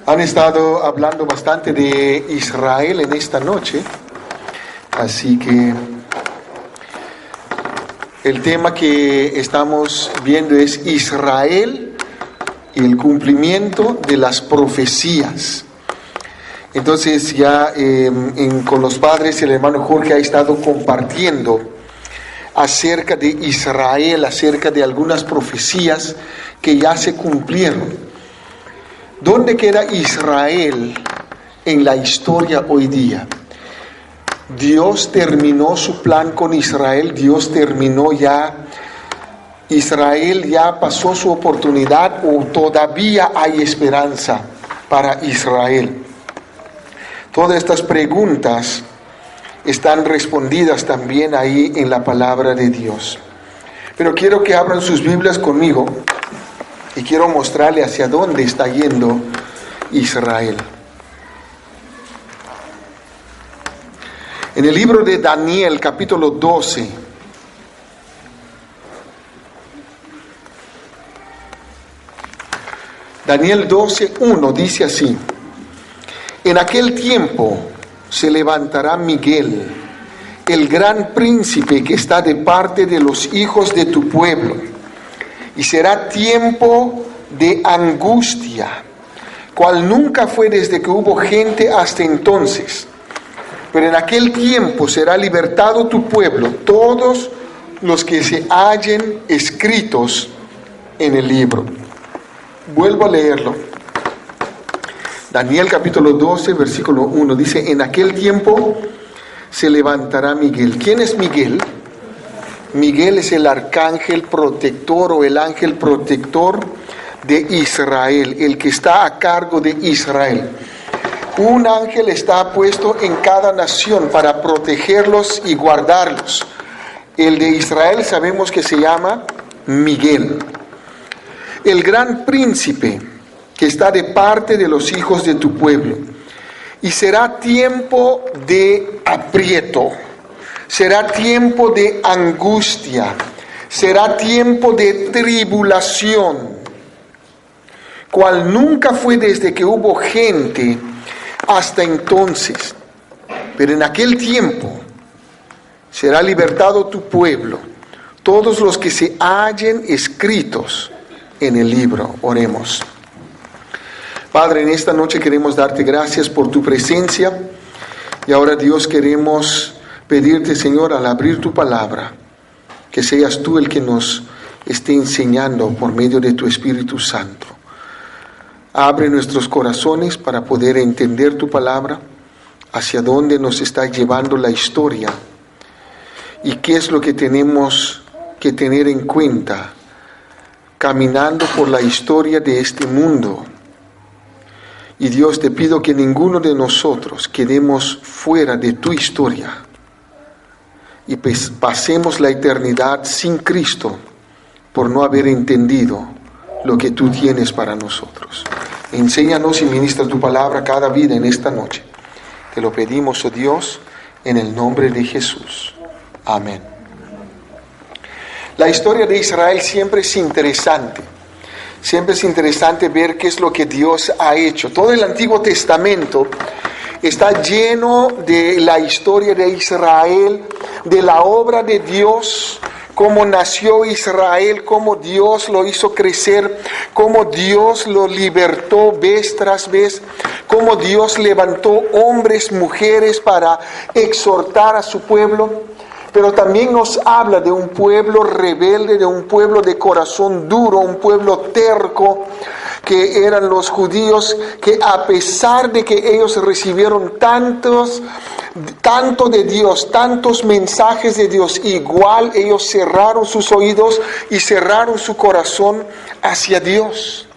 Han estado hablando bastante de Israel en esta noche, así que el tema que estamos viendo es Israel y el cumplimiento de las profecías. Entonces ya con los padres el hermano Jorge ha estado compartiendo acerca de Israel, acerca de algunas profecías que ya se cumplieron. ¿Dónde queda Israel en la historia hoy día? Dios terminó su plan con Israel, Dios terminó ya, Israel ya pasó su oportunidad o todavía hay esperanza para Israel. Todas estas preguntas están respondidas también ahí en la palabra de Dios. Pero quiero que abran sus Biblias conmigo y quiero mostrarle hacia dónde está yendo Israel. En el libro de Daniel, capítulo 12, Daniel 12:1 dice así: en aquel tiempo se levantará Miguel, el gran príncipe que está de parte de los hijos de tu pueblo, y será tiempo de angustia, cual nunca fue desde que hubo gente hasta entonces. Pero en aquel tiempo será libertado tu pueblo, todos los que se hallen escritos en el libro. Vuelvo a leerlo. Daniel capítulo 12, versículo 1, dice: en aquel tiempo se levantará Miguel. ¿Quién es Miguel? Miguel es el arcángel protector o el ángel protector de Israel, el que está a cargo de Israel. Un ángel está puesto en cada nación para protegerlos y guardarlos. El de Israel sabemos que se llama Miguel. El gran príncipe que está de parte de los hijos de tu pueblo. Y será tiempo de aprieto, será tiempo de angustia, será tiempo de tribulación, cual nunca fue desde que hubo gente hasta entonces. Pero en aquel tiempo será libertado tu pueblo, todos los que se hallen escritos en el libro. Oremos. Padre, en esta noche queremos darte gracias por tu presencia. Y ahora, Dios, queremos pedirte, Señor, al abrir tu palabra, que seas tú el que nos esté enseñando por medio de tu Espíritu Santo. Abre nuestros corazones para poder entender tu palabra, hacia dónde nos está llevando la historia y qué es lo que tenemos que tener en cuenta caminando por la historia de este mundo. Y Dios, te pido que ninguno de nosotros quedemos fuera de tu historia y pasemos la eternidad sin Cristo por no haber entendido lo que tú tienes para nosotros. Enséñanos y ministra tu palabra a cada vida en esta noche. Te lo pedimos, oh Dios, en el nombre de Jesús. Amén. La historia de Israel siempre es interesante. Siempre es interesante ver qué es lo que Dios ha hecho. Todo el Antiguo Testamento está lleno de la historia de Israel, de la obra de Dios, cómo nació Israel, cómo Dios lo hizo crecer, cómo Dios lo libertó vez tras vez, cómo Dios levantó hombres, mujeres para exhortar a su pueblo. Pero también nos habla de un pueblo rebelde, de un pueblo de corazón duro, un pueblo terco, que eran los judíos, que a pesar de que ellos recibieron tanto de Dios, tantos mensajes de Dios, igual ellos cerraron sus oídos y cerraron su corazón hacia Dios.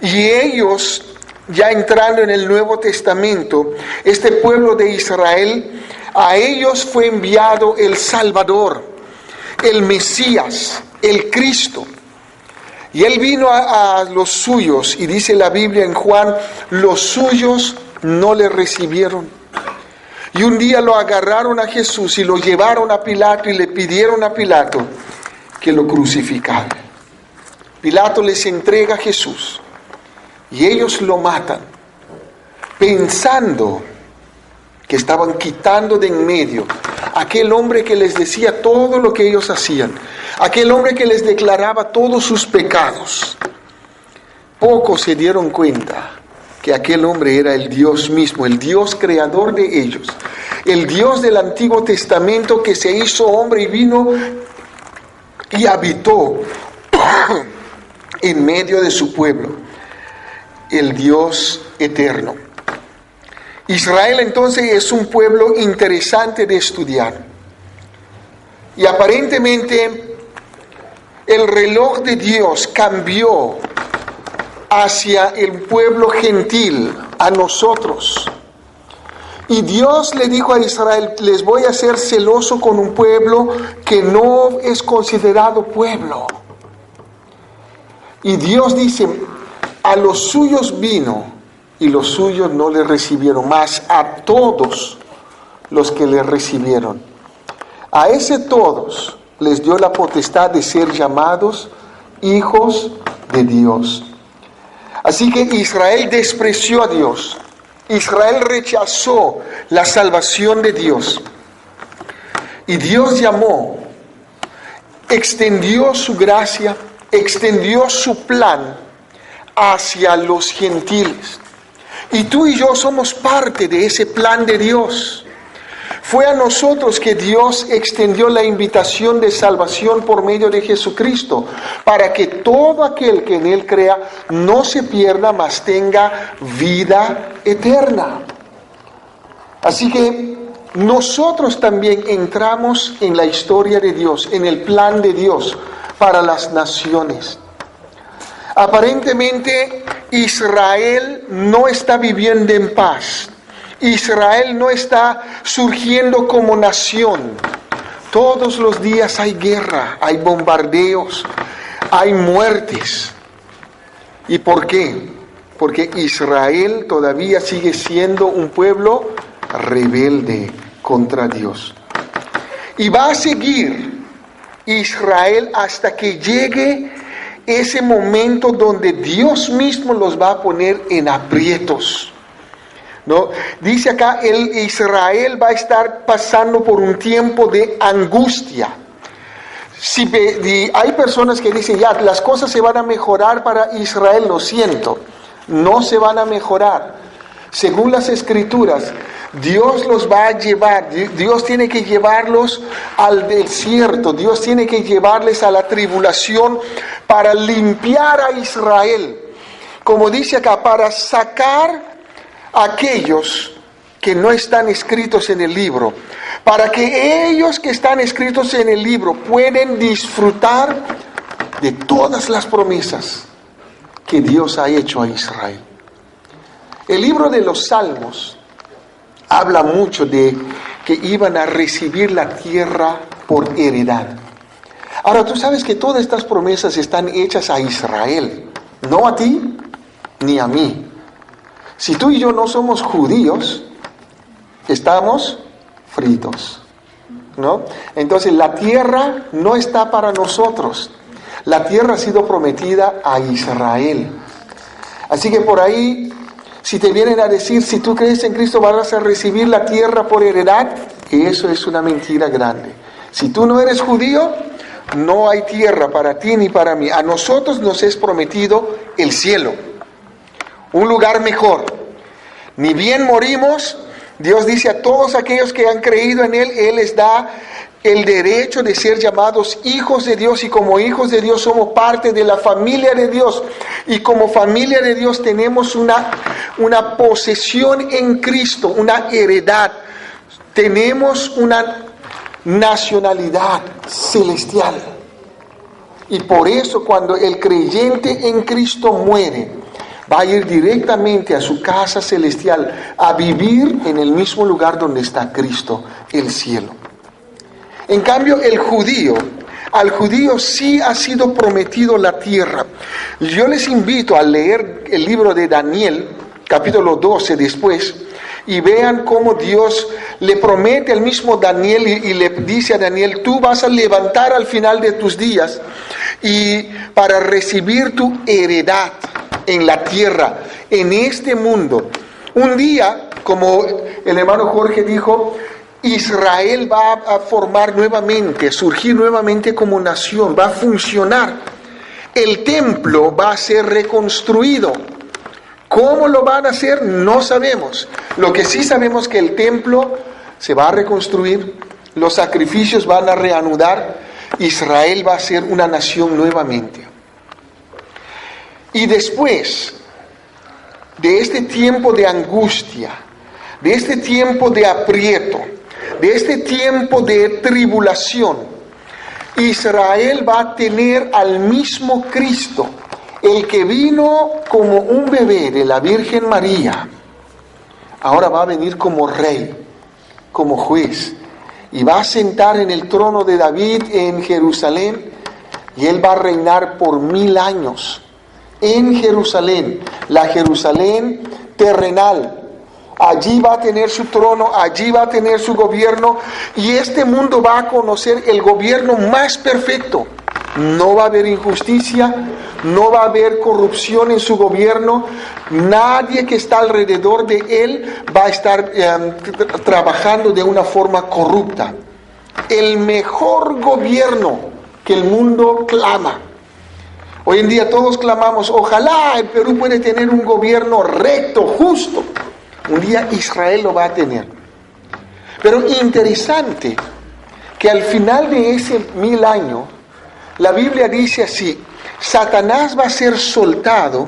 Y ellos, ya entrando en el Nuevo Testamento, este pueblo de Israel, a ellos fue enviado el Salvador, el Mesías, el Cristo. Y Él vino a los suyos, y dice la Biblia en Juan, los suyos no le recibieron. Y un día lo agarraron a Jesús y lo llevaron a Pilato y le pidieron a Pilato que lo crucificara. Pilato les entrega a Jesús. y ellos lo matan, pensando que estaban quitando de en medio aquel hombre que les decía todo lo que ellos hacían, aquel hombre que les declaraba todos sus pecados. Pocos se dieron cuenta que aquel hombre era el Dios mismo, el Dios creador de ellos, el Dios del Antiguo Testamento que se hizo hombre y vino y habitó en medio de su pueblo, el Dios eterno. Israel entonces es un pueblo interesante de estudiar. Y aparentemente el reloj de Dios cambió hacia el pueblo gentil, a nosotros. Y Dios le dijo a Israel, les voy a hacer celoso con un pueblo que no es considerado pueblo. Y Dios dice, a los suyos vino y los suyos no le recibieron, mas a todos los que le recibieron, a ese todos les dio la potestad de ser llamados hijos de Dios. Así que Israel despreció a Dios. Israel rechazó la salvación de Dios. Y Dios llamó, extendió su gracia, extendió su plan hacia los gentiles. Y tú y yo somos parte de ese plan de Dios. Fue a nosotros que Dios extendió la invitación de salvación por medio de Jesucristo, para que todo aquel que en Él crea no se pierda, mas tenga vida eterna. Así que nosotros también entramos en la historia de Dios, en el plan de Dios para las naciones. Aparentemente Israel no está viviendo en paz. Israel no está surgiendo como nación. Todos los días hay guerra, hay bombardeos, hay muertes. ¿Y por qué? Porque Israel todavía sigue siendo un pueblo rebelde contra Dios. Y va a seguir Israel hasta que llegue ese momento donde Dios mismo los va a poner en aprietos. ¿No? Dice acá, Israel va a estar pasando por un tiempo de angustia. Hay personas que dicen, ya, las cosas se van a mejorar para Israel. Lo siento, no se van a mejorar. Según las Escrituras, Dios los va a llevar, Dios tiene que llevarlos al desierto, Dios tiene que llevarles a la tribulación para limpiar a Israel. Como dice acá, para sacar aquellos que no están escritos en el libro, para que ellos que están escritos en el libro pueden disfrutar de todas las promesas que Dios ha hecho a Israel. El libro de los Salmos habla mucho de que iban a recibir la tierra por heredad. Ahora, tú sabes que todas estas promesas están hechas a Israel, no a ti ni a mí. Si tú y yo no somos judíos, estamos fritos, ¿no? Entonces la tierra no está para nosotros. La tierra ha sido prometida a Israel. Así que por ahí, si te vienen a decir, si tú crees en Cristo vas a recibir la tierra por heredad, eso es una mentira grande. Si tú no eres judío, no hay tierra para ti ni para mí. A nosotros nos es prometido el cielo, un lugar mejor. Ni bien morimos, Dios dice a todos aquellos que han creído en Él, Él les da el derecho de ser llamados hijos de Dios, y como hijos de Dios somos parte de la familia de Dios, y como familia de Dios tenemos una posesión en Cristo, una heredad, tenemos una nacionalidad celestial. Y por eso cuando el creyente en Cristo muere, va a ir directamente a su casa celestial, a vivir en el mismo lugar donde está Cristo, el cielo. En cambio, al judío sí ha sido prometido la tierra. Yo les invito a leer el libro de Daniel, capítulo 12 después, y vean cómo Dios le promete al mismo Daniel y le dice a Daniel, tú vas a levantar al final de tus días y para recibir tu heredad en la tierra, en este mundo. Un día, como el hermano Jorge dijo, Israel va a formar nuevamente, surgir nuevamente como nación, va a funcionar. El templo va a ser reconstruido. ¿Cómo lo van a hacer? No sabemos. Lo que sí sabemos es que el templo se va a reconstruir, los sacrificios van a reanudar, Israel va a ser una nación nuevamente. Y después de este tiempo de angustia, de este tiempo de aprieto, de este tiempo de tribulación, Israel va a tener al mismo Cristo, el que vino como un bebé de la Virgen María. Ahora va a venir como rey, como juez, y va a sentar en el trono de David en Jerusalén, y él va a reinar por 1000 años en Jerusalén, la Jerusalén terrenal. Allí va a tener su trono, allí va a tener su gobierno, y este mundo va a conocer el gobierno más perfecto. No va a haber injusticia, no va a haber corrupción en su gobierno, nadie que está alrededor de él va a estar trabajando de una forma corrupta. El mejor gobierno que el mundo clama. Hoy en día todos clamamos, ojalá el Perú puede tener un gobierno recto, justo. Un día Israel lo va a tener. Pero interesante que al final de ese 1000 años, la Biblia dice así, Satanás va a ser soltado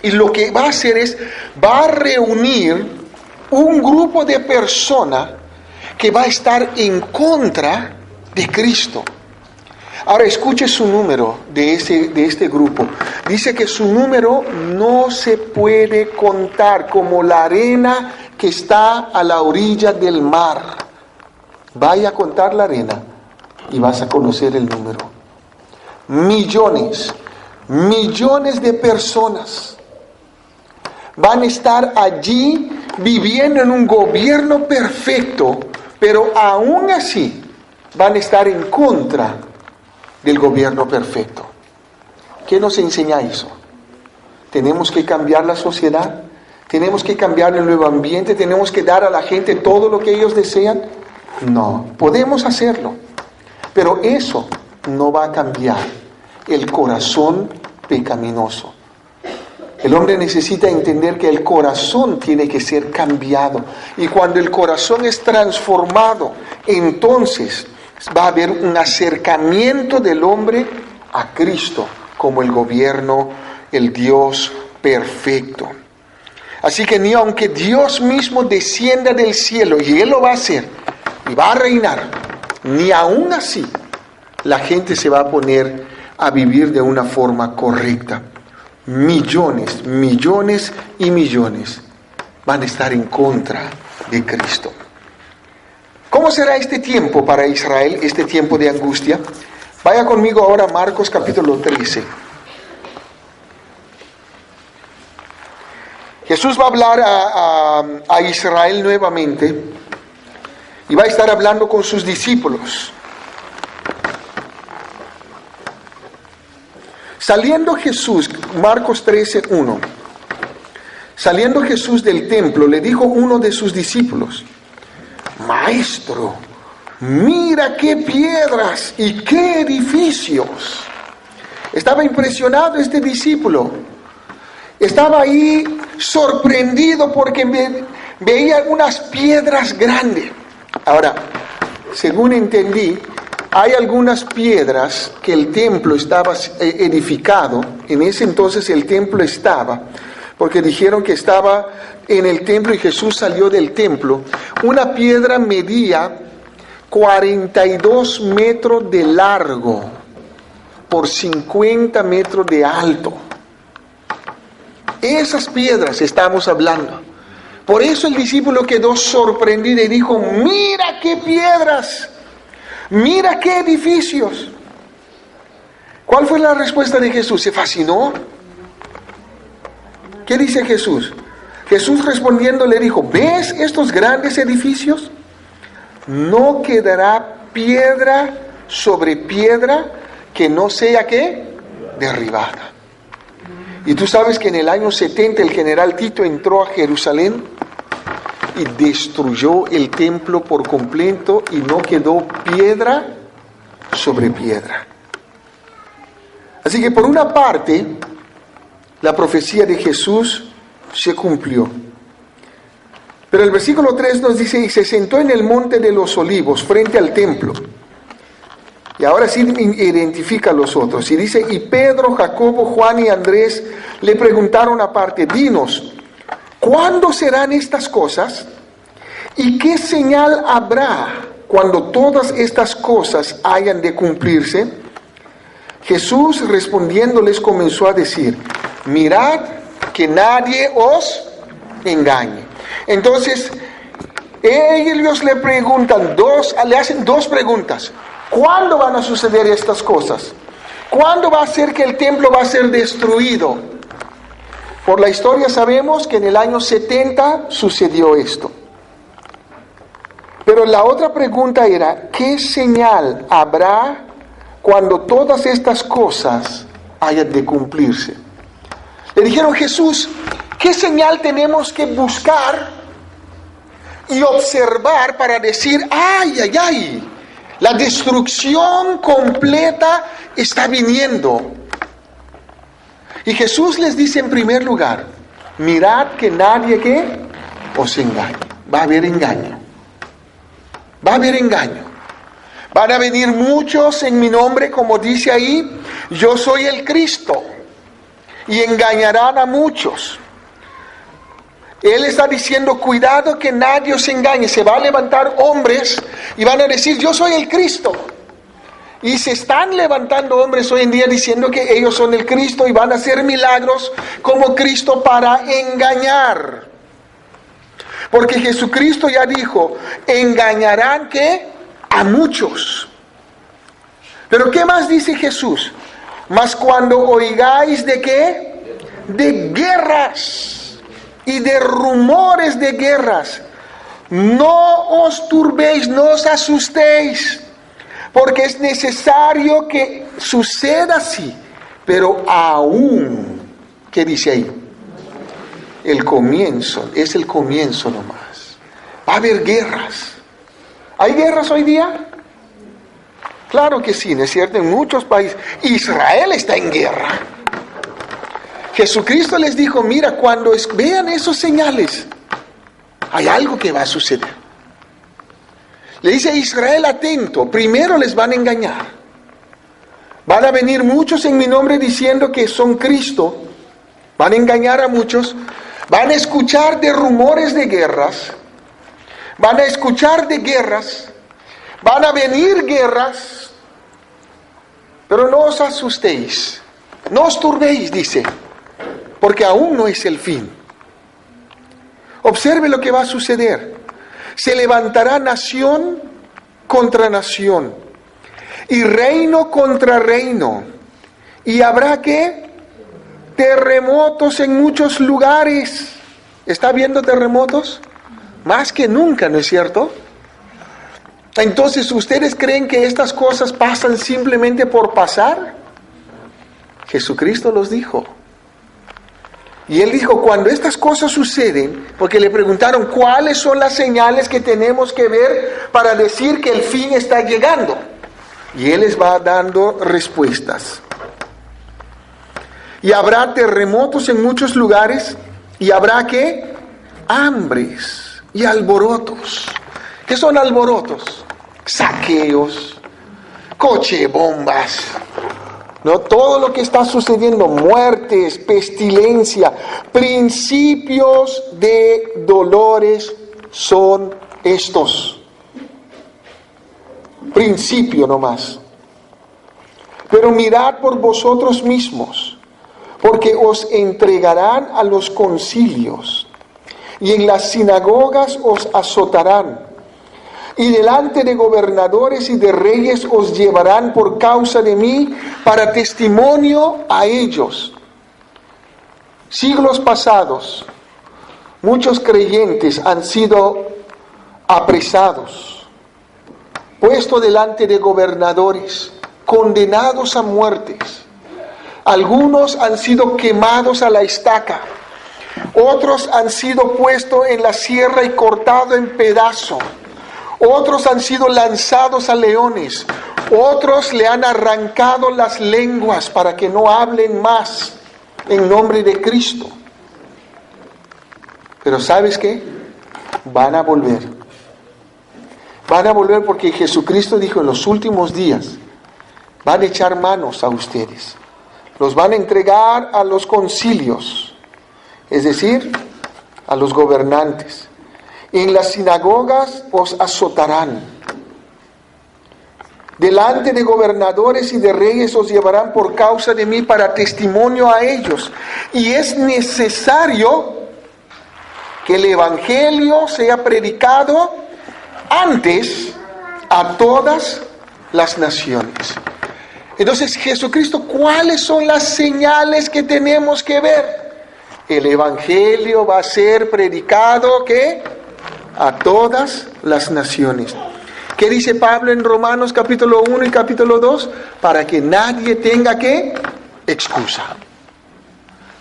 y lo que va a hacer es, va a reunir un grupo de personas que va a estar en contra de Cristo. Ahora escuche su número de este grupo. Dice que su número no se puede contar, como la arena que está a la orilla del mar. Vaya a contar la arena y vas a conocer el número. Millones de personas van a estar allí viviendo en un gobierno perfecto, pero aún así van a estar en contra del gobierno perfecto. ¿Qué nos enseña eso? ¿Tenemos que cambiar la sociedad? ¿Tenemos que cambiar el nuevo ambiente? ¿Tenemos que dar a la gente todo lo que ellos desean? No, podemos hacerlo, pero eso no va a cambiar el corazón pecaminoso. El hombre necesita entender que el corazón tiene que ser cambiado. Y cuando el corazón es transformado, entonces va a haber un acercamiento del hombre a Cristo como el gobierno, el Dios perfecto. Así que ni aunque Dios mismo descienda del cielo, y Él lo va a hacer, y va a reinar, ni aún así la gente se va a poner a vivir de una forma correcta. Millones y millones van a estar en contra de Cristo. ¿Cómo será este tiempo para Israel, este tiempo de angustia? Vaya conmigo ahora a Marcos capítulo 13. Jesús va a hablar a Israel nuevamente y va a estar hablando con sus discípulos. Saliendo Jesús, Marcos 13:1, saliendo Jesús del templo, le dijo uno de sus discípulos: Maestro, mira qué piedras y qué edificios. Estaba impresionado este discípulo. Estaba ahí sorprendido porque veía algunas piedras grandes. Ahora, según entendí, hay algunas piedras que el templo estaba edificado. En ese entonces el templo estaba, porque dijeron que estaba en el templo y Jesús salió del templo. Una piedra medía 42 metros de largo por 50 metros de alto. Esas piedras estamos hablando. Por eso el discípulo quedó sorprendido y dijo: mira qué piedras, mira qué edificios. ¿Cuál fue la respuesta de Jesús? ¿Se fascinó? ¿Qué dice Jesús? Jesús respondiendo le dijo: ¿ves estos grandes edificios? No quedará piedra sobre piedra que no sea, ¿qué?, derribada. Y tú sabes que en el año 70 el general Tito entró a Jerusalén y destruyó el templo por completo y no quedó piedra sobre piedra. Así que por una parte, la profecía de Jesús se cumplió. Pero el versículo 3 nos dice, y se sentó en el monte de los olivos frente al templo. Y ahora sí identifica a los otros. Y dice, y Pedro, Jacobo, Juan y Andrés le preguntaron aparte, dinos, ¿cuándo serán estas cosas? ¿Y qué señal habrá cuando todas estas cosas hayan de cumplirse? Jesús respondiéndoles comenzó a decir, mirad que nadie os engañe. Entonces, ellos le preguntan le hacen dos preguntas. ¿Cuándo van a suceder estas cosas? ¿Cuándo va a ser que el templo va a ser destruido? Por la historia sabemos que en el año 70 sucedió esto. Pero la otra pregunta era, ¿qué señal habrá cuando todas estas cosas hayan de cumplirse? Le dijeron, Jesús, ¿qué señal tenemos que buscar y observar para decir, ay, ay, ay, la destrucción completa está viniendo? Y Jesús les dice en primer lugar, mirad que nadie que os engañe. Va a haber engaño. Va a haber engaño. Van a venir muchos en mi nombre, como dice ahí, yo soy el Cristo. Y engañarán a muchos. Él está diciendo, cuidado que nadie os engañe. Se va a levantar hombres y van a decir, yo soy el Cristo. Y se están levantando hombres hoy en día diciendo que ellos son el Cristo y van a hacer milagros como Cristo para engañar. Porque Jesucristo ya dijo, engañarán ¿qué? A muchos. Pero ¿qué más dice Jesús? Mas cuando oigáis de ¿qué? De guerras y de rumores de guerras, no os turbéis, no os asustéis, porque es necesario que suceda así, pero aún, ¿qué dice ahí? El comienzo, es el comienzo nomás. Va a haber guerras. ¿Hay guerras hoy día? Claro que sí, ¿no es cierto? En muchos países. Israel está en guerra. Jesucristo les dijo, mira, cuando vean esos señales, hay algo que va a suceder. Le dice a Israel, atento, primero les van a engañar. Van a venir muchos en mi nombre diciendo que son Cristo. Van a engañar a muchos. Van a escuchar de rumores de guerras. Van a escuchar de guerras. Van a venir guerras. Pero no os asustéis. No os turbéis, dice. Porque aún no es el fin. Observe lo que va a suceder. Se levantará nación contra nación. Y reino contra reino. Y habrá ¿qué? Terremotos en muchos lugares. ¿Está viendo terremotos? Más que nunca, ¿no es cierto? Entonces, ¿ustedes creen que estas cosas pasan simplemente por pasar? Jesucristo los dijo. Y Él dijo, cuando estas cosas suceden, porque le preguntaron, ¿cuáles son las señales que tenemos que ver para decir que el fin está llegando? Y Él les va dando respuestas. Y habrá terremotos en muchos lugares, y habrá ¿qué? Hambres y alborotos. ¿Qué son alborotos? Saqueos, cochebombas, ¿no? Todo lo que está sucediendo, muertes, pestilencia, principios de dolores son estos. Principio nomás. Pero mirad por vosotros mismos, porque os entregarán a los concilios, y en las sinagogas os azotarán, y delante de gobernadores y de reyes os llevarán por causa de mí, para testimonio a ellos. Siglos pasados, muchos creyentes han sido apresados, puestos delante de gobernadores, condenados a muertes. Algunos han sido quemados a la estaca. Otros han sido puestos en la sierra y cortados en pedazos. Otros han sido lanzados a leones. Otros le han arrancado las lenguas para que no hablen más en nombre de Cristo. Pero ¿sabes qué? Van a volver. Van a volver porque Jesucristo dijo en los últimos días, van a echar manos a ustedes. Los van a entregar a los concilios, es decir, a los gobernantes. En las sinagogas os azotarán. Delante de gobernadores y de reyes os llevarán por causa de mí para testimonio a ellos. Y es necesario que el evangelio sea predicado antes a todas las naciones. Entonces, Jesucristo, ¿cuáles son las señales que tenemos que ver? El evangelio va a ser predicado, ¿qué? A todas las naciones. ¿Qué dice Pablo en Romanos capítulo 1 y capítulo 2? Para que nadie tenga, ¿qué? Excusa.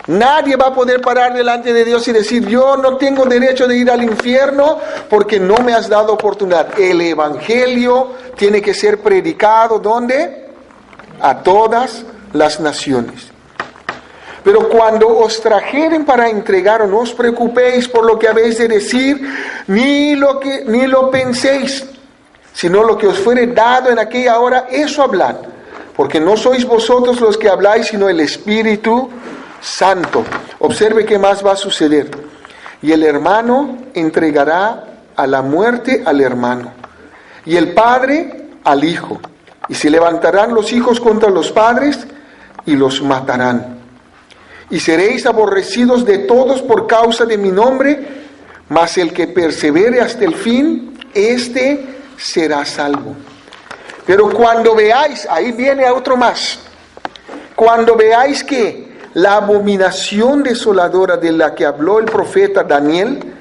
Nadie va a poder parar delante de Dios y decir, yo no tengo derecho de ir al infierno porque no me has dado oportunidad. El evangelio tiene que ser predicado, ¿dónde? A todas las naciones. Pero cuando os trajeren para entregaros, no os preocupéis por lo que habéis de decir, ni lo penséis, sino lo que os fuere dado en aquella hora, eso hablad. Porque no sois vosotros los que habláis, sino el Espíritu Santo. Observe qué más va a suceder. Y el hermano entregará a la muerte al hermano, y el padre al hijo. Y se levantarán los hijos contra los padres y los matarán. Y seréis aborrecidos de todos por causa de mi nombre, mas el que persevere hasta el fin, éste será salvo. Pero cuando veáis, ahí viene otro más, cuando veáis que la abominación desoladora de la que habló el profeta Daniel,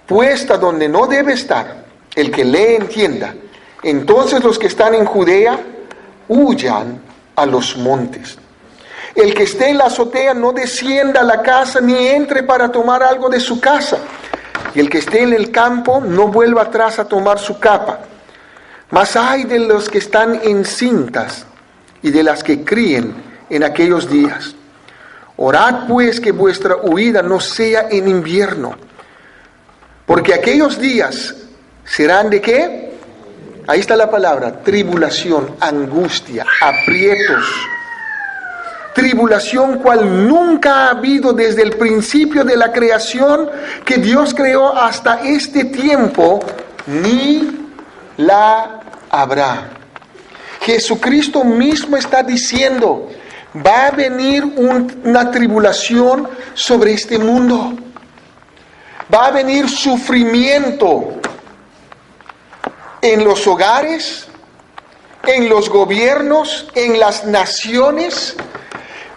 puesta donde no debe estar, el que lee entienda, entonces los que están en Judea huyan a los montes. El que esté en la azotea no descienda a la casa ni entre para tomar algo de su casa. Y el que esté en el campo no vuelva atrás a tomar su capa. Mas ay de los que están encintas y de las que críen en aquellos días. Orad pues que vuestra huida no sea en invierno. Porque aquellos días serán ¿de qué? Ahí está la palabra, tribulación, angustia, aprietos. Tribulación cual nunca ha habido desde el principio de la creación que Dios creó hasta este tiempo, ni la habrá. Jesucristo mismo está diciendo, va a venir una tribulación sobre este mundo. Va a venir sufrimiento en los hogares, en los gobiernos, en las naciones.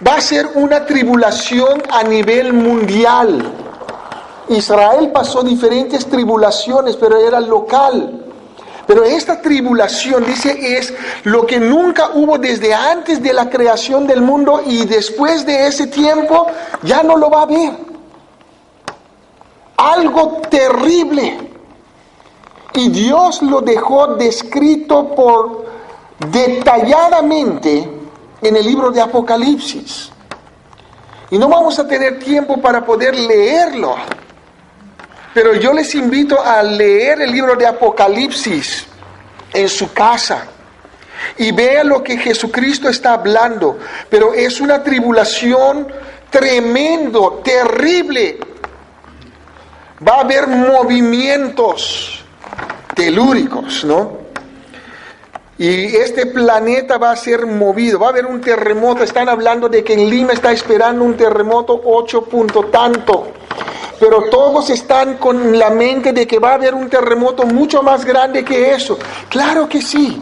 Va a ser una tribulación a nivel mundial. Israel pasó diferentes tribulaciones, pero era local. Pero esta tribulación, dice, es lo que nunca hubo desde antes de la creación del mundo y después de ese tiempo ya no lo va a haber. Algo terrible. Y Dios lo dejó descrito detalladamente en el libro de Apocalipsis. Y no vamos a tener tiempo para poder leerlo. Pero yo les invito a leer el libro de Apocalipsis en su casa. Y vean lo que Jesucristo está hablando. Pero es una tribulación tremendo, terrible. Va a haber movimientos telúricos, ¿no? Y este planeta va a ser movido, va a haber un terremoto. Están hablando de que en Lima está esperando un terremoto 8 punto tanto. Pero todos están con la mente de que va a haber un terremoto mucho más grande que eso. Claro que sí.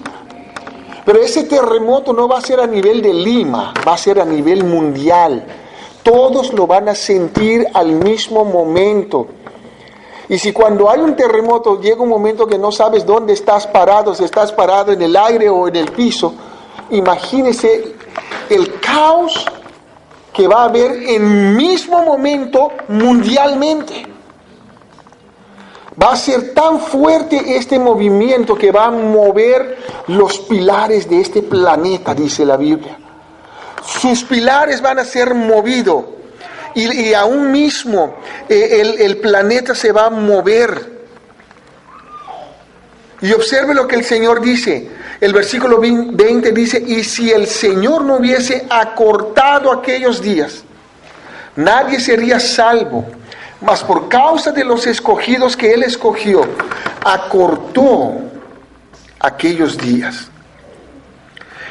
Pero ese terremoto no va a ser a nivel de Lima, va a ser a nivel mundial. Todos lo van a sentir al mismo momento. Y si cuando hay un terremoto llega un momento que no sabes dónde estás parado, si estás parado en el aire o en el piso, imagínese el caos que va a haber en mismo momento mundialmente. Va a ser tan fuerte este movimiento que va a mover los pilares de este planeta, dice la Biblia. Sus pilares van a ser movidos y aún mismo el planeta se va a mover. Y observe lo que el Señor dice. El versículo 20 dice: y si el Señor no hubiese acortado aquellos días, nadie sería salvo. Mas por causa de los escogidos que Él escogió, acortó aquellos días.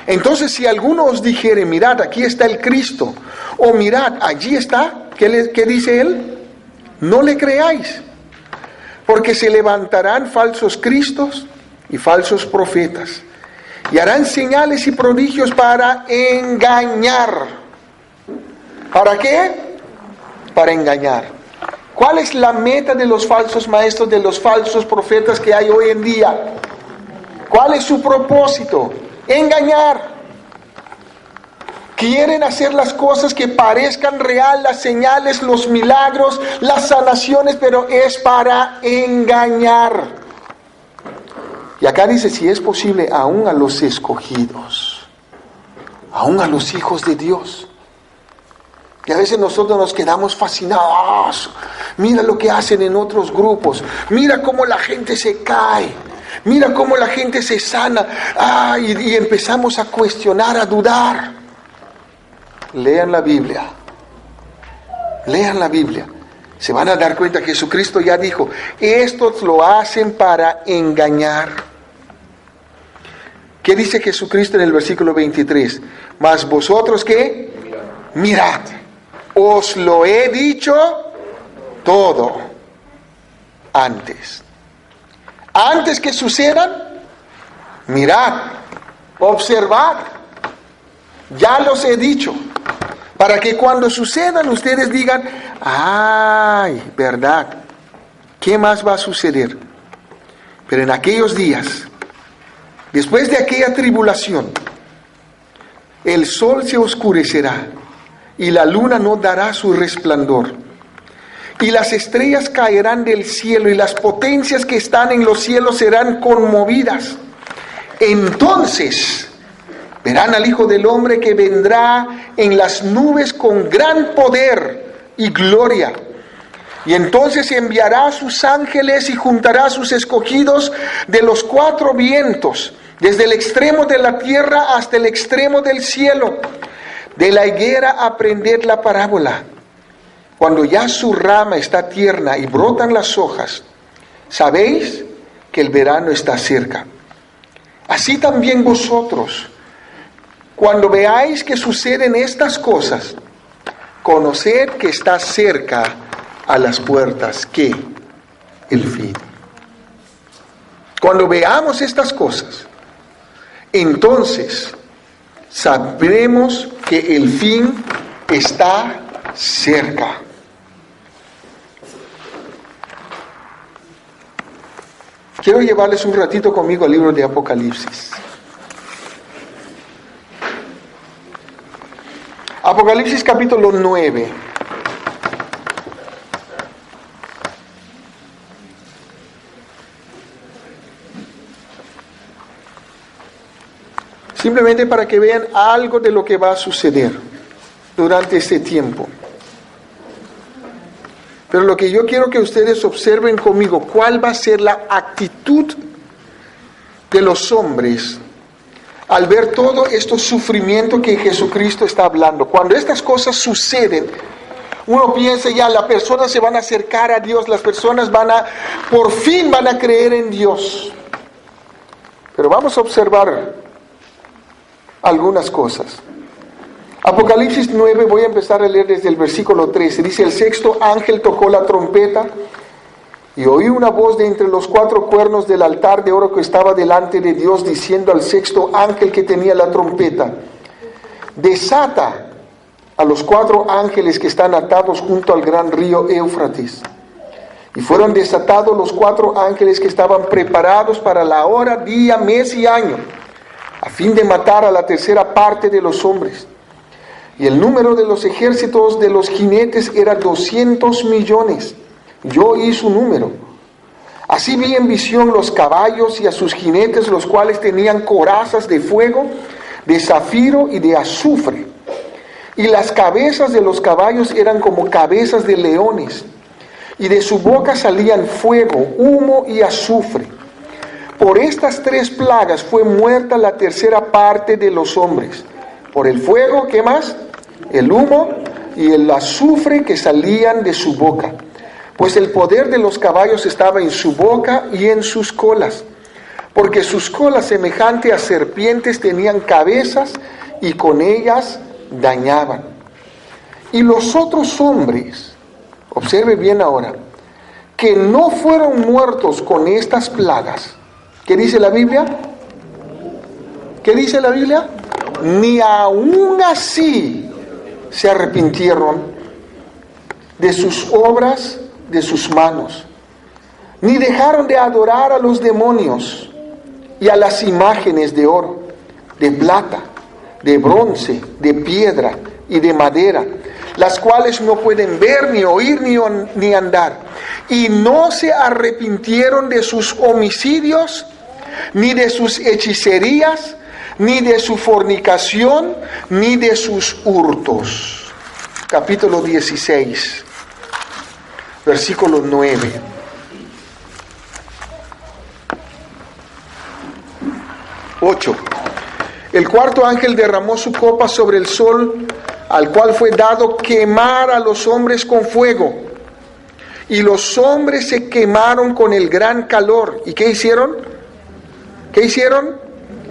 Entonces, si alguno os dijere: mirad, aquí está el Cristo, o mirad, allí está, ¿qué dice Él? No le creáis, porque se levantarán falsos cristos y falsos profetas, y harán señales y prodigios para engañar. ¿Para qué? Para engañar. ¿Cuál es la meta de los falsos maestros, de los falsos profetas que hay hoy en día? ¿Cuál es su propósito? Engañar. Quieren hacer las cosas que parezcan real, las señales, los milagros, las sanaciones, pero es para engañar. Y acá dice: si es posible, aún a los escogidos, aún a los hijos de Dios. Y a veces nosotros nos quedamos fascinados. Mira lo que hacen en otros grupos. Mira cómo la gente se cae. Mira cómo la gente se sana. Y empezamos a cuestionar, a dudar. Lean la Biblia. Lean la Biblia. Se van a dar cuenta que Jesucristo ya dijo: estos lo hacen para engañar. ¿Qué dice Jesucristo en el versículo 23? Mas vosotros, ¿qué? Mirad. Os lo he dicho todo antes. Antes que sucedan, mirad, observad. Ya los he dicho. Para que cuando sucedan ustedes digan: ¡ay, verdad! ¿Qué más va a suceder? Pero en aquellos días, después de aquella tribulación, el sol se oscurecerá y la luna no dará su resplandor, y las estrellas caerán del cielo, y las potencias que están en los cielos serán conmovidas. Entonces verán al Hijo del Hombre que vendrá en las nubes con gran poder y gloria. Y entonces enviará a sus ángeles y juntará a sus escogidos de los cuatro vientos, desde el extremo de la tierra hasta el extremo del cielo. De la higuera aprended la parábola. Cuando ya su rama está tierna y brotan las hojas, sabéis que el verano está cerca. Así también vosotros, cuando veáis que suceden estas cosas, conoced que está cerca a las puertas, ¿qué? El fin. Cuando veamos estas cosas, entonces sabremos que el fin está cerca. Quiero llevarles un ratito conmigo al libro de Apocalipsis. Apocalipsis capítulo 9. Simplemente para que vean algo de lo que va a suceder durante este tiempo. Pero lo que yo quiero que ustedes observen conmigo, ¿cuál va a ser la actitud de los hombres al ver todo este sufrimiento que Jesucristo está hablando? Cuando estas cosas suceden, uno piensa ya, las personas se van a acercar a Dios, las personas por fin van a creer en Dios. Pero vamos a observar algunas cosas. Apocalipsis 9, voy a empezar a leer desde el versículo 13. Dice: el sexto ángel tocó la trompeta, y oí una voz de entre los cuatro cuernos del altar de oro que estaba delante de Dios, diciendo al sexto ángel que tenía la trompeta: desata a los cuatro ángeles que están atados junto al gran río Éufrates. Y fueron desatados los cuatro ángeles que estaban preparados para la hora, día, mes y año, a fin de matar a la tercera parte de los hombres. Y el número de los ejércitos de los jinetes era 200 millones. Yo oí su número. Así vi en visión los caballos y a sus jinetes, los cuales tenían corazas de fuego, de zafiro y de azufre. Y las cabezas de los caballos eran como cabezas de leones. Y de su boca salían fuego, humo y azufre. Por estas 3 plagas fue muerta la tercera parte de los hombres. Por el fuego, ¿qué más? El humo y el azufre que salían de su boca. Pues el poder de los caballos estaba en su boca y en sus colas. Porque sus colas, semejante a serpientes, tenían cabezas y con ellas dañaban. Y los otros hombres, observe bien ahora, que no fueron muertos con estas plagas. ¿Qué dice la Biblia? ¿Qué dice la Biblia? Ni aún así se arrepintieron de sus obras, de sus manos, ni dejaron de adorar a los demonios y a las imágenes de oro, de plata, de bronce, de piedra y de madera, las cuales no pueden ver, ni oír, ni andar. Y no se arrepintieron de sus homicidios, ni de sus hechicerías, ni de su fornicación, ni de sus hurtos. Capítulo 16, versículo 9. El cuarto ángel derramó su copa sobre el sol, al cual fue dado quemar a los hombres con fuego. Y los hombres se quemaron con el gran calor. ¿Y qué hicieron? ¿Qué hicieron?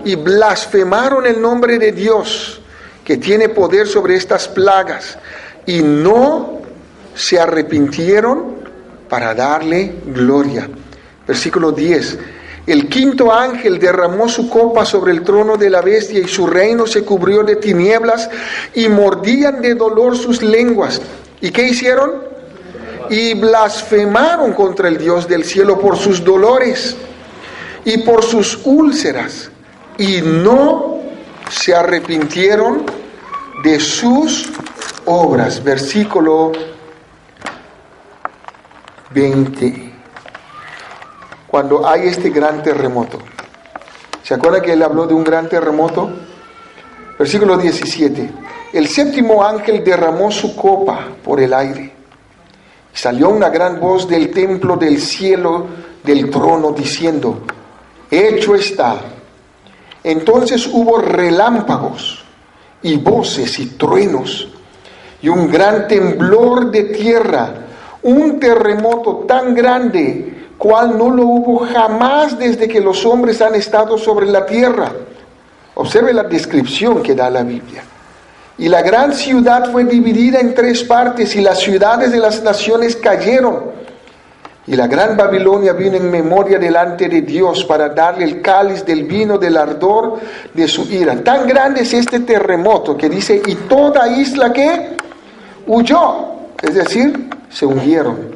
Y blasfemaron el nombre de Dios, que tiene poder sobre estas plagas. Y no se arrepintieron para darle gloria. Versículo 10. El quinto ángel derramó su copa sobre el trono de la bestia, y su reino se cubrió de tinieblas, y mordían de dolor sus lenguas. ¿Y qué hicieron? Y blasfemaron contra el Dios del cielo por sus dolores y por sus úlceras, y no se arrepintieron de sus obras. Versículo 20. Cuando hay este gran terremoto, ¿se acuerda que él habló de un gran terremoto? Versículo 17. El séptimo ángel derramó su copa por el aire. Salió una gran voz del templo del cielo, del trono, diciendo: hecho está. Entonces hubo relámpagos y voces y truenos y un gran temblor de tierra, un terremoto tan grande cual no lo hubo jamás desde que los hombres han estado sobre la tierra. Observe la descripción que da la Biblia. Y la gran ciudad fue dividida en 3 partes, y las ciudades de las naciones cayeron. Y la gran Babilonia vino en memoria delante de Dios para darle el cáliz del vino del ardor de su ira. Tan grande es este terremoto que dice: y toda isla que huyó, es decir, se hundieron.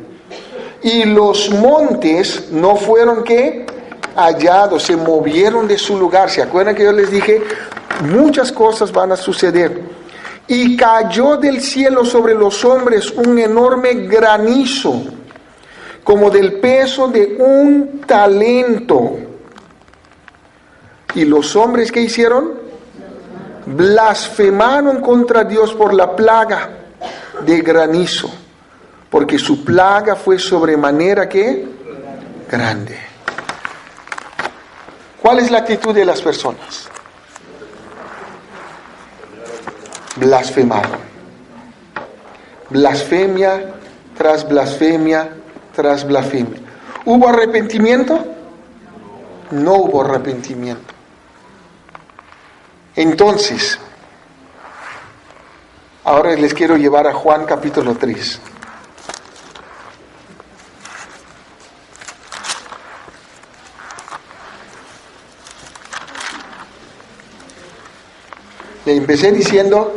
Y los montes no fueron ¿qué? Hallados, se movieron de su lugar. ¿Se acuerdan que yo les dije? Muchas cosas van a suceder. Y cayó del cielo sobre los hombres un enorme granizo, como del peso de un talento. ¿Y los hombres qué hicieron? Blasfemaron contra Dios por la plaga de granizo, porque su plaga fue sobremanera ¿qué? Grande. ¿Cuál es la actitud de las personas? Blasfemaron. Blasfemia tras blasfemia tras blasfemia. ¿Hubo arrepentimiento? No hubo arrepentimiento. Entonces, ahora les quiero llevar a Juan capítulo 3. Le empecé diciendo,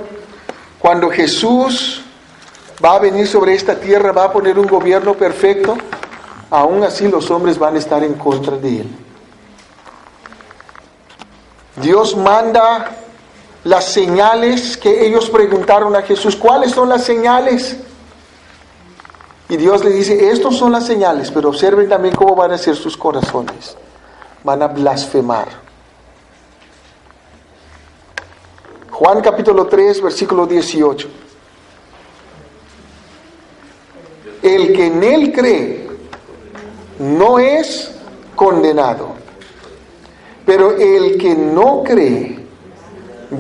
cuando Jesús va a venir sobre esta tierra, va a poner un gobierno perfecto, aún así los hombres van a estar en contra de él. Dios manda las señales que ellos preguntaron a Jesús, ¿cuáles son las señales? Y Dios le dice, estas son las señales, pero observen también cómo van a ser sus corazones. Van a blasfemar. Juan capítulo 3, versículo 18. El que en él cree no es condenado, pero el que no cree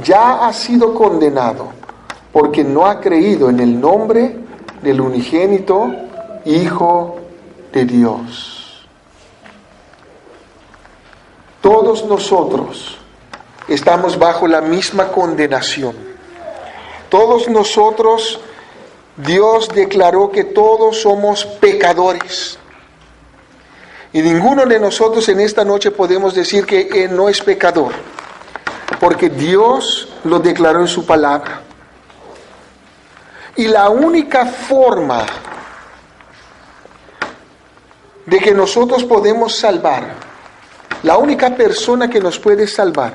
ya ha sido condenado, porque no ha creído en el nombre del unigénito Hijo de Dios. Todos nosotros estamos bajo la misma condenación. Todos nosotros, Dios declaró que todos somos pecadores. Y ninguno de nosotros en esta noche podemos decir que Él no es pecador, porque Dios lo declaró en su palabra. Y la única forma de que nosotros podemos salvar, la única persona que nos puede salvar,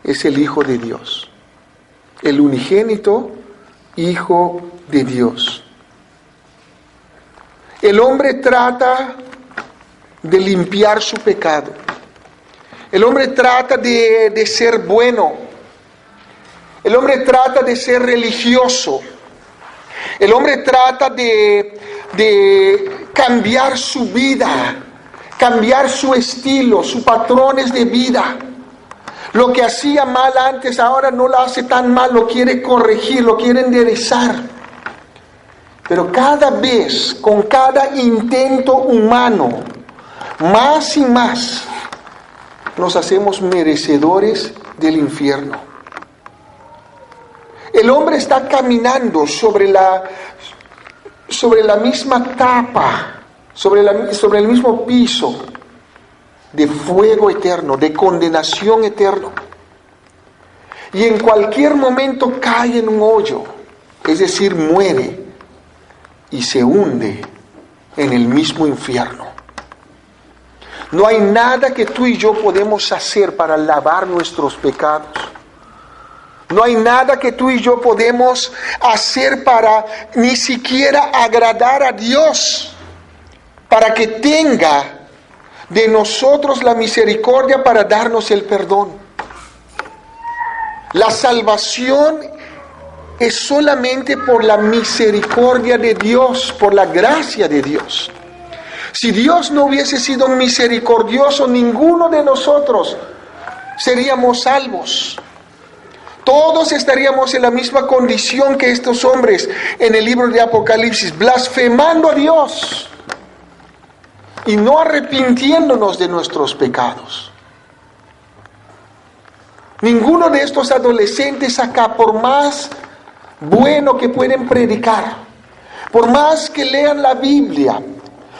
es el Hijo de Dios, el unigénito Hijo de Dios. El hombre trata de limpiar su pecado. El hombre trata de ser bueno. El hombre trata de ser religioso. El hombre trata de cambiar su vida, cambiar su estilo, sus patrones de vida. Lo que hacía mal antes, ahora no lo hace tan mal, lo quiere corregir, lo quiere enderezar. Pero cada vez, con cada intento humano, más y más, nos hacemos merecedores del infierno. El hombre está caminando sobre la misma tapa, sobre el mismo piso de fuego eterno, de condenación eterna. Y en cualquier momento cae en un hoyo, es decir, muere y se hunde en el mismo infierno. No hay nada que tú y yo podemos hacer para lavar nuestros pecados. No hay nada que tú y yo podemos hacer para ni siquiera agradar a Dios, para que tenga de nosotros la misericordia para darnos el perdón. La salvación es solamente por la misericordia de Dios, por la gracia de Dios. Si Dios no hubiese sido misericordioso, ninguno de nosotros seríamos salvos. Todos estaríamos en la misma condición que estos hombres en el libro de Apocalipsis, blasfemando a Dios y no arrepintiéndonos de nuestros pecados. Ninguno de estos adolescentes acá, por más bueno que pueden predicar, por más que lean la Biblia,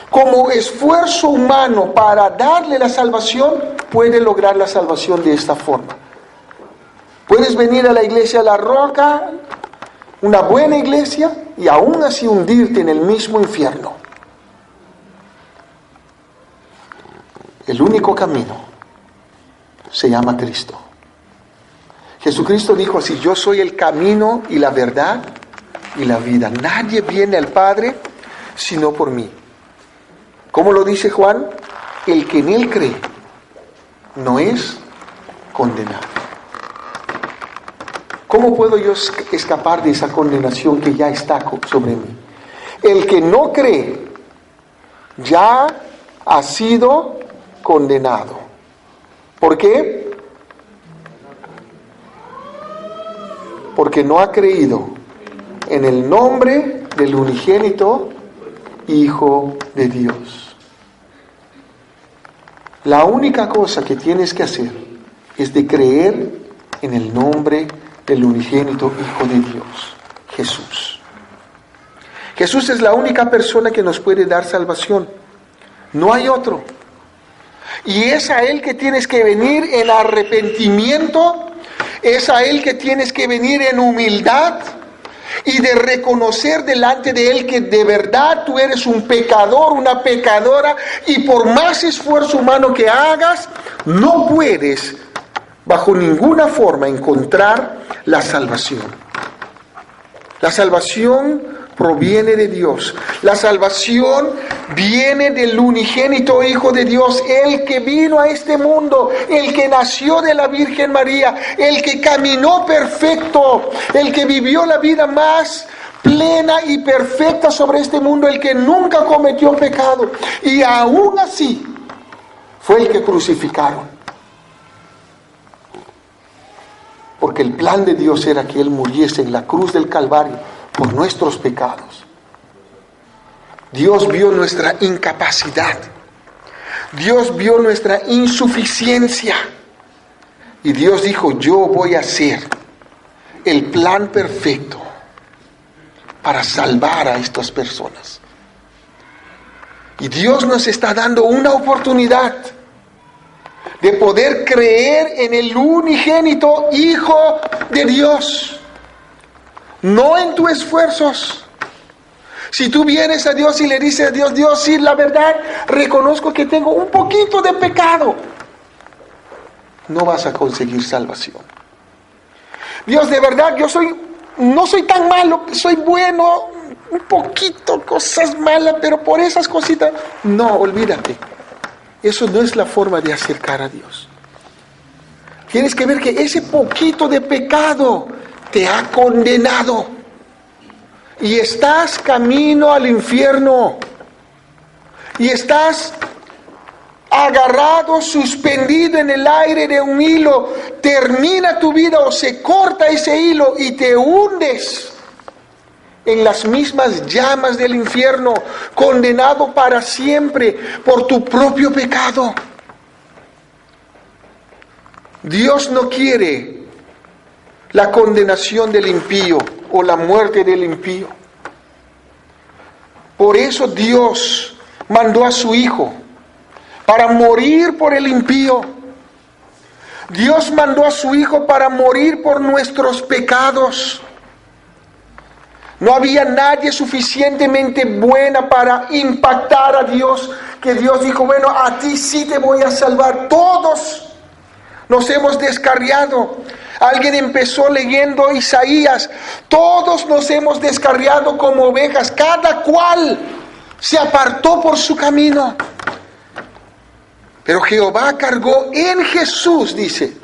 como esfuerzo humano para darle la salvación, puede lograr la salvación de esta forma. Puedes venir a la iglesia La Roca, una buena iglesia, y aún así hundirte en el mismo infierno. El único camino se llama Cristo. Jesucristo dijo así: yo soy el camino y la verdad y la vida. Nadie viene al Padre sino por mí. ¿Cómo lo dice Juan? El que en él cree no es condenado. ¿Cómo puedo yo escapar de esa condenación que ya está sobre mí? El que no cree ya ha sido condenado. ¿Por qué? Porque no ha creído en el nombre del unigénito Hijo de Dios. La única cosa que tienes que hacer es de creer en el nombre del unigénito Hijo de Dios, Jesús. Jesús es la única persona que nos puede dar salvación. No hay otro. Y es a Él que tienes que venir en arrepentimiento, es a Él que tienes que venir en humildad y de reconocer delante de Él que de verdad tú eres un pecador, una pecadora, y por más esfuerzo humano que hagas, no puedes bajo ninguna forma encontrar la salvación. La salvación proviene de Dios. La salvación viene del unigénito Hijo de Dios, el que vino a este mundo, el que nació de la Virgen María, el que caminó perfecto, el que vivió la vida más plena y perfecta sobre este mundo, el que nunca cometió pecado. Y aún así fue el que crucificaron. Porque el plan de Dios era que Él muriese en la cruz del Calvario por nuestros pecados. Dios vio nuestra incapacidad. Dios vio nuestra insuficiencia. Y Dios dijo, yo voy a hacer el plan perfecto para salvar a estas personas. Y Dios nos está dando una oportunidad de poder creer en el unigénito Hijo de Dios. No en tus esfuerzos. Si tú vienes a Dios y le dices a Dios, Dios, sí, la verdad, reconozco que tengo un poquito de pecado, no vas a conseguir salvación. Dios, de verdad, no soy tan malo, soy bueno, un poquito, cosas malas, pero por esas cositas, no, olvídate. Eso no es la forma de acercar a Dios. Tienes que ver que ese poquito de pecado te ha condenado y estás camino al infierno y estás agarrado, suspendido en el aire de un hilo. Termina tu vida o se corta ese hilo y te hundes en las mismas llamas del infierno, condenado para siempre por tu propio pecado. Dios no quiere la condenación del impío o la muerte del impío. Por eso Dios mandó a su Hijo para morir por el impío. Dios mandó a su Hijo para morir por nuestros pecados. No había nadie suficientemente buena para impactar a Dios, que Dios dijo, bueno, a ti sí te voy a salvar. Todos nos hemos descarriado. Alguien empezó leyendo Isaías. Todos nos hemos descarriado como ovejas. Cada cual se apartó por su camino. Pero Jehová cargó en Jesús, dice,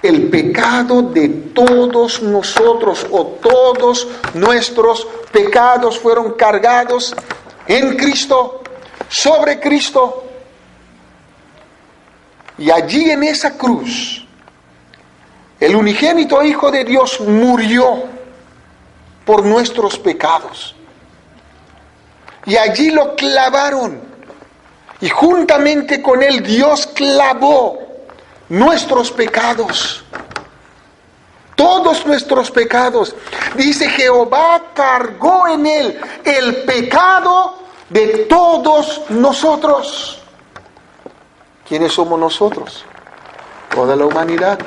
el pecado de todos nosotros, o todos nuestros pecados fueron cargados en Cristo, sobre Cristo. Y allí en esa cruz, el unigénito Hijo de Dios murió por nuestros pecados. Y allí lo clavaron. Y juntamente con él Dios clavó nuestros pecados. Todos nuestros pecados. Dice, Jehová cargó en él el pecado de todos nosotros. ¿Quiénes somos nosotros? Toda la humanidad.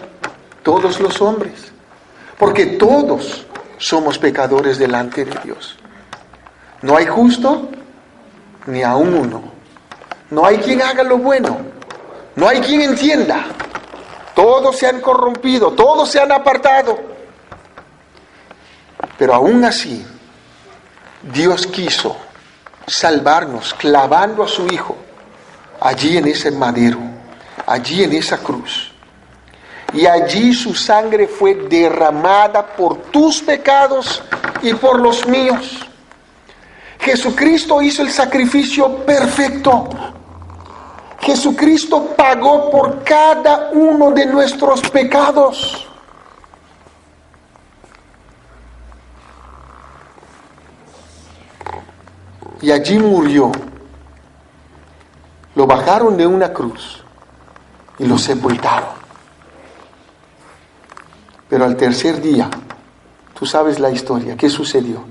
Todos los hombres, porque todos somos pecadores delante de Dios. No hay justo, ni aun uno. No hay quien haga lo bueno, no hay quien entienda. Todos se han corrompido, todos se han apartado. Pero aún así, Dios quiso salvarnos clavando a su Hijo allí en ese madero, allí en esa cruz. Y allí su sangre fue derramada por tus pecados y por los míos. Jesucristo hizo el sacrificio perfecto. Jesucristo pagó por cada uno de nuestros pecados. Y allí murió. Lo bajaron de una cruz y lo sepultaron. Pero al tercer día, tú sabes la historia, ¿qué sucedió?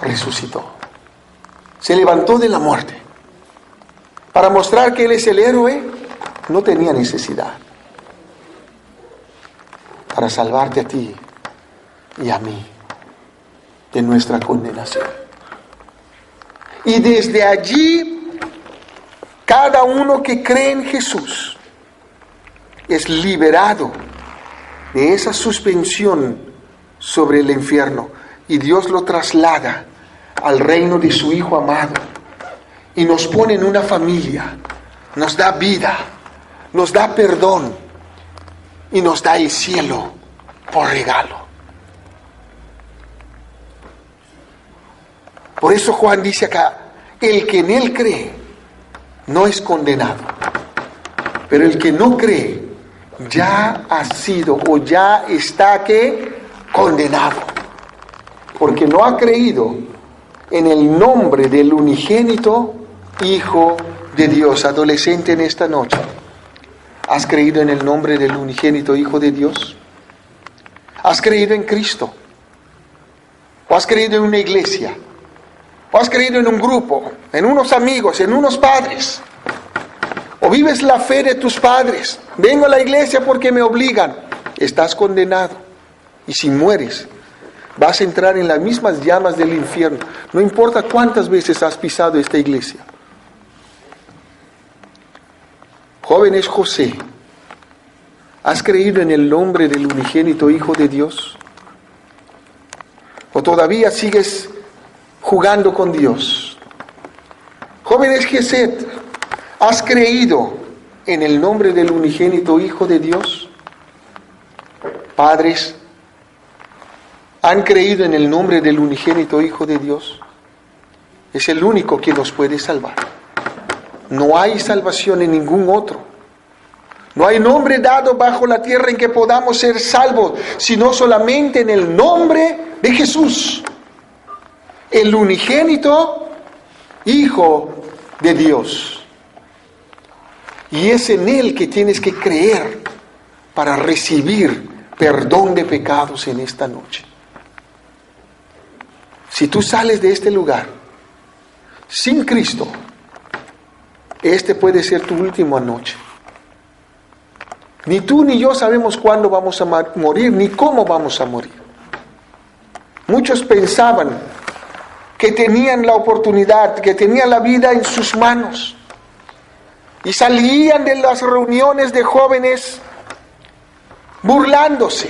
Resucitó. Se levantó de la muerte. Para mostrar que Él es el héroe, no tenía necesidad. Para salvarte a ti y a mí de nuestra condenación. Y desde allí, cada uno que cree en Jesús es liberado de esa suspensión sobre el infierno y Dios lo traslada al reino de su Hijo amado y nos pone en una familia, nos da vida, nos da perdón y nos da el cielo por regalo. Por eso Juan dice acá, el que en él cree no es condenado, pero el que no cree ya ha sido o ya está condenado, porque no ha creído en el nombre del unigénito Hijo de Dios. Adolescente, en esta noche, ¿has creído en el nombre del unigénito Hijo de Dios? ¿Has creído en Cristo? ¿O has creído en una iglesia? ¿O has creído en un grupo, en unos amigos, en unos padres? ¿O vives la fe de tus padres? Vengo a la iglesia porque me obligan. Estás condenado. Y si mueres, vas a entrar en las mismas llamas del infierno. No importa cuántas veces has pisado esta iglesia. Jóvenes José, ¿has creído en el nombre del unigénito Hijo de Dios? ¿O todavía sigues jugando con Dios? Jóvenes Geset, ¿has creído en el nombre del unigénito Hijo de Dios? Padres, ¿han creído en el nombre del unigénito Hijo de Dios? Es el único que nos puede salvar. No hay salvación en ningún otro. No hay nombre dado bajo la tierra en que podamos ser salvos, sino solamente en el nombre de Jesús, el unigénito Hijo de Dios. Y es en Él que tienes que creer para recibir perdón de pecados en esta noche. Si tú sales de este lugar sin Cristo, este puede ser tu última noche. Ni tú ni yo sabemos cuándo vamos a morir, ni cómo vamos a morir. Muchos pensaban que tenían la oportunidad, que tenían la vida en sus manos. Y salían de las reuniones de jóvenes burlándose.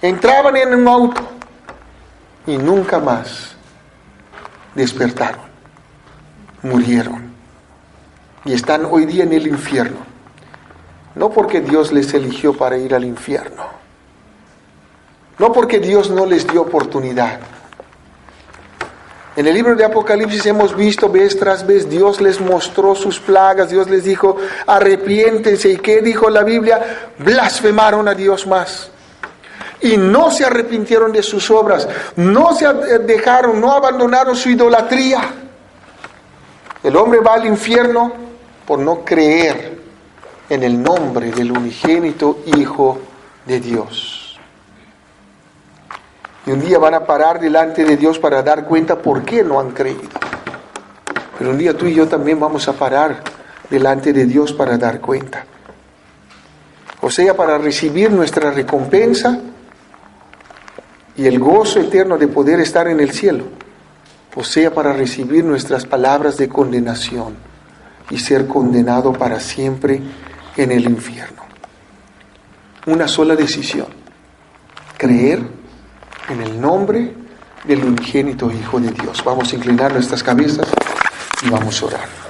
Entraban en un auto y nunca más despertaron. Murieron. Y están hoy día en el infierno. No porque Dios les eligió para ir al infierno. No porque Dios no les dio oportunidad. En el libro de Apocalipsis hemos visto vez tras vez, Dios les mostró sus plagas, Dios les dijo, arrepiéntense. ¿Y qué dijo la Biblia? Blasfemaron a Dios más. Y no se arrepintieron de sus obras, no se dejaron, no abandonaron su idolatría. El hombre va al infierno por no creer en el nombre del unigénito Hijo de Dios. Y un día van a parar delante de Dios para dar cuenta por qué no han creído. Pero un día tú y yo también vamos a parar delante de Dios para dar cuenta. O sea, para recibir nuestra recompensa y el gozo eterno de poder estar en el cielo. O sea, para recibir nuestras palabras de condenación y ser condenado para siempre en el infierno. Una sola decisión: creer en el nombre del unigénito Hijo de Dios. Vamos a inclinar nuestras cabezas y vamos a orar.